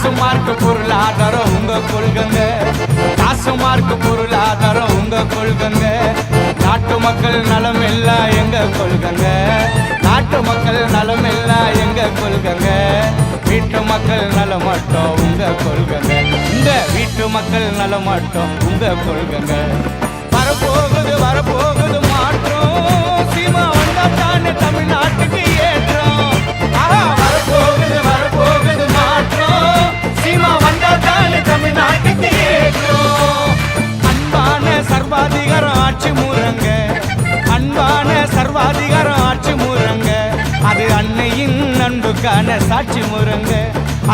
காசு மார்க்கு பொருளாதாரம் உங்க கொள்கங்க, காசு மார்க்கு பொருளாதாரம் உங்க கொள்கங்க. நாட்டு மக்கள் நலம் எல்லாம் எங்க கொள்கங்க, நாட்டு மக்கள் நலம் எல்லாம் எங்க கொள்கங்க. வீட்டு மக்கள் நலம் மட்டும் உங்க கொள்கங்க, இந்த வீட்டு மக்கள் நலம் மட்டும் உங்க கொள்கங்க. வரப்போகுது வரப்போகுது மாற்றம், சீமா வந்தா தானே தமிழ்நாட்டுக்கு ஏற்றம். வரப்போகுது வரப்போகுது மாற்றம், சீமா வந்தா தானே தமிழ்நாட்டுக்கு ஏற்றம். அன்பான சர்வாதிகாரம் ஆட்சி முறங்க, அன்பான சர்வாதிகாரம் ஆட்சி முறங்க. அது அன்னையின் அன்புக்கான சாட்சி முறங்க,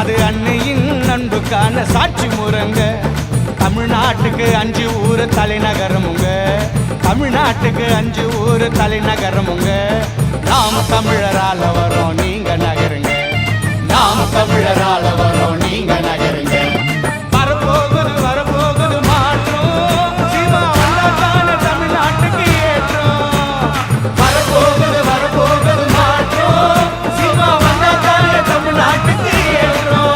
அது அன்னையின் அன்புக்கான சாட்சி முறங்க. தமிழ்நாட்டுக்கு 5 ஊர் தலைநகரமுங்க, தமிழ்நாட்டுக்கு 5 ஊர் தலைநகரமுங்க. நாம் தமிழரால வரோம் நீங்க நகருங்க, நாம் தமிழரால வரோம் நீங்க நகருங்க. வரப்போகுது வரப்போகுது மாற்றம், சீமா வந்தா தானே தமிழ்நாட்டுக்கு ஏற்றம். வரப்போகுது வரப்போகுது மாற்றம், சீமா வந்தா தானே தமிழ்நாட்டுக்கு ஏற்றம்.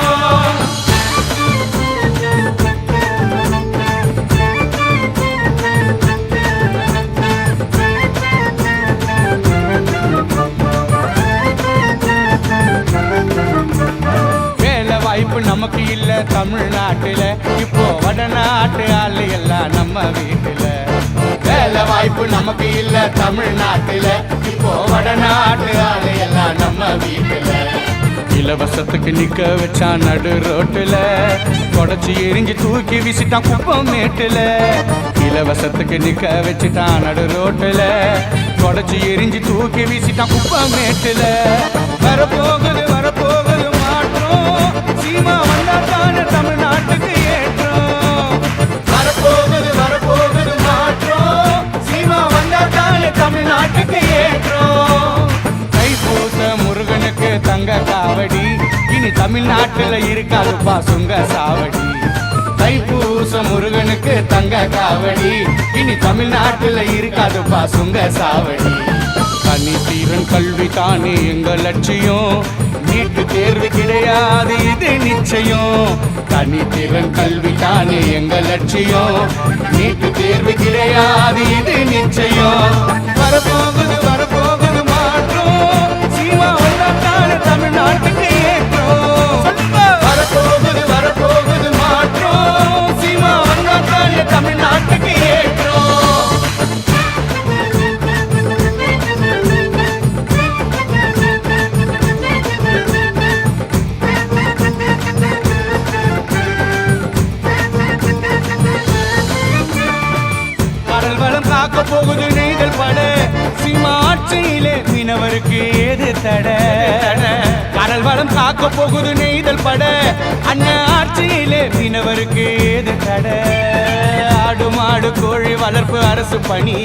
வாய்ப்பு நமக்கு இல்ல தமிழ்நாட்டுல, இப்போ வடநாட்டு ஆளு எல்லாம் நம்ம வீட்டுல. வேலை வாய்ப்பு நமக்கு இல்ல தமிழ்நாட்டுல, இப்போ வடநாட்டு ஆளு எல்லாம் நம்ம வீட்டுல. இலவசத்துக்கு நிக்க வச்சா நடு ரோட்டுல, கொடைச்சி எரிஞ்சு தூக்கி வீசிட்டான் குப்பம் மேட்டுல. இலவசத்துக்கு நிக்க வச்சுட்டான் நடு ரோட்டுல, கொடைச்சி எரிஞ்சு தூக்கி வீசிட்டான் குப்பம் மேட்டுல. வரப்போகுது வரப்போகுது மாற்றம், சீமா வந்தா தானே தமிழ்நாட்டுக்கு ஏற்றம். வரப்போகுது வரப்போகுது மாற்றம், சீமா வந்தா தானே தமிழ்நாட்டுக்கு ஏற்றம். தைப்பூச முருகனுக்கு தங்க காவடி, இனி தமிழ்நாட்டுல இருக்காதுப்பா சுங்க சாவடி. தைப்பூச முருகனுக்கு தங்க காவடி, இனி தமிழ்நாட்டுல இருக்காதுப்பா சுங்க சாவடி. தனித்தீரன் கல்வி தானே எங்க லட்சியம், நீட்டு தேர்வு கிடையாது இது நிச்சயம். தனித்திறன் கல்வி தானே எங்க லட்சியம், நீட்டு தேர்வு கிடையாது இது நிச்சயம். வரப்போகுது வரப்போகுது மாற்றம், சீமா வந்தா தானே தமிழ்நாட்டுக்கு ஏற்றம். வரப்போகுது வரப்போகுது மாற்றம், சீமா வந்தா தானே தமிழ்நாட்டுக்கு ஏற்றம். காக்க போகுது நெய்தல் பட, சீமா ஆட்சியிலே மீனவருக்கு ஏது தட. கடல் வளம் காக்க போகுது நெய்தல் பட, அண்ணன் ஆட்சியிலே மீனவருக்கு ஏது தட. ஆடு மாடு கோழி வளர்ப்பு அரசு பணி,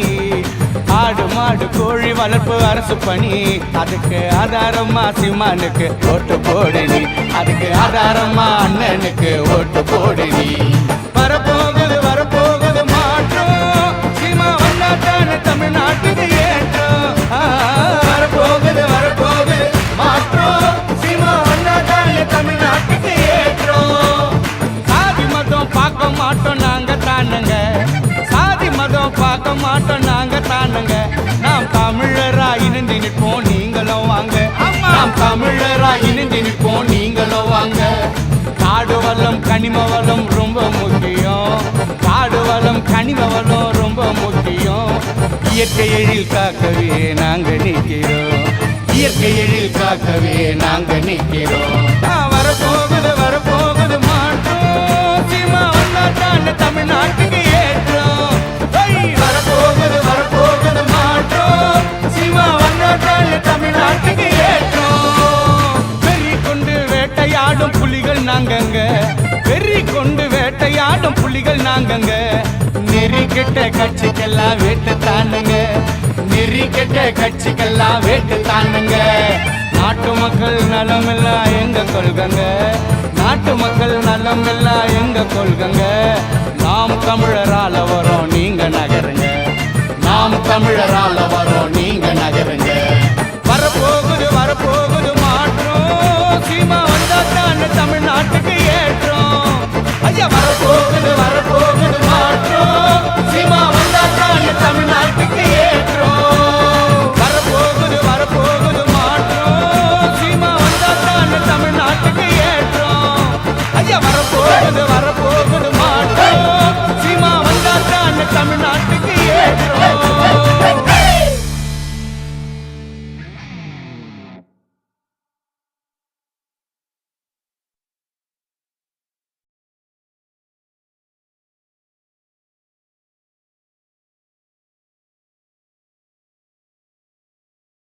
ஆடு மாடு கோழி வளர்ப்பு அரசு பணி. அதுக்கு ஆதாரமா சீமானுக்கு ஓட்டு போடு நீ, அதுக்கு ஆதாரமா அண்ணனுக்கு ஓட்டு போடு நீ. வரப்போகுது வரப்போகுது மாற்றம், சீமா வந்தா தானே தமிழ்நாட்டுக்கு ஏற்றம். வரப்போகுது வரப்போகுது மாற்றம், சீமா வந்தா தானே தமிழ்நாட்டுக்கு ஏற்றம். சாதி மதம் பார்க்க மாட்டோம் நாங்க தானுங்க, சாதி மதம் பார்க்க மாட்டோம் நாங்க தானுங்க. நாம் தமிழரா இணைந்து நிற்போம் நீங்களும் வாங்க, நாம் தமிழரா இணைந்து நிற்போம் நீங்களும் வாங்க. காடு வளம் கனிம வளம் ரொம்ப முக்கியம், காடு வளம் கனிம வளம் ரொம்ப முக்கியம். இயற்கை எழில் காக்கவே நாங்க நிற்கிறோம், இயற்கை எழில் காக்கவே நாங்க நிற்கிறோம். வரப்போகுது வரப்போகுது மாற்றம், சீமா வந்தா தானே தமிழ்நாட்டுக்கு ஏற்றம். வரப்போகுது வரப்போகுது மாற்றம், சீமா வந்தா தானே தமிழ்நாட்டுக்கு ஏற்றம். வெறி கொண்டு வேட்டையாடும் புலிகள் நாங்கங்க, வெறி கொண்டு வேட்டையாடும் புலிகள் நாங்கங்க. நெறி கெட்ட கட்சிக்கெல்லாம் வேட்டு தானுங்க, நெறி கெட்ட கட்சிக்கெல்லாம் வேட்டு தானுங்க. நாட்டு மக்கள் நலம் எல்லாம் எங்க கொள்கங்க, நாட்டு மக்கள் நலம் எல்லாம் எங்க கொள்கங்க. நாம் தமிழரால வரோம் நீங்க நகருங்க, நாம் தமிழரால வரோம் நீங்க நகருங்க.